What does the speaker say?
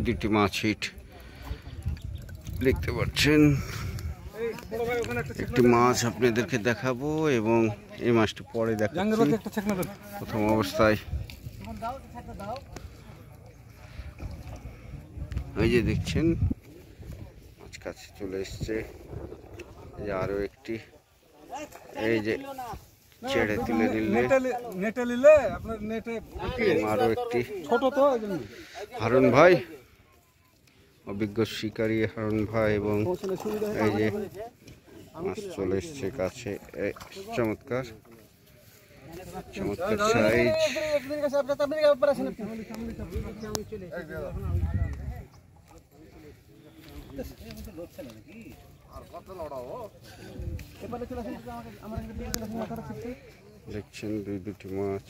দুটি মাছ হিট দেখতে পাচ্ছেন। একটি মাছ আপনাদেরকে দেখাবো এবং এই মাছটি পরে দেখাচ্ছি। প্রথম অবস্থায় এই যে দেখছেন মাছ কাছে চলে এসছে। এই যে আরো একটি, এই যে ছেড়ে তুলে নিলে আরো একটি হারুন ভাই, অভিজ্ঞ শিকারী হারুন ভাই, এবং এই যে মাছ চলে এসছে কাছে। চমৎকার চমৎকার সাইজ। দেখছেন দুটি মাছ।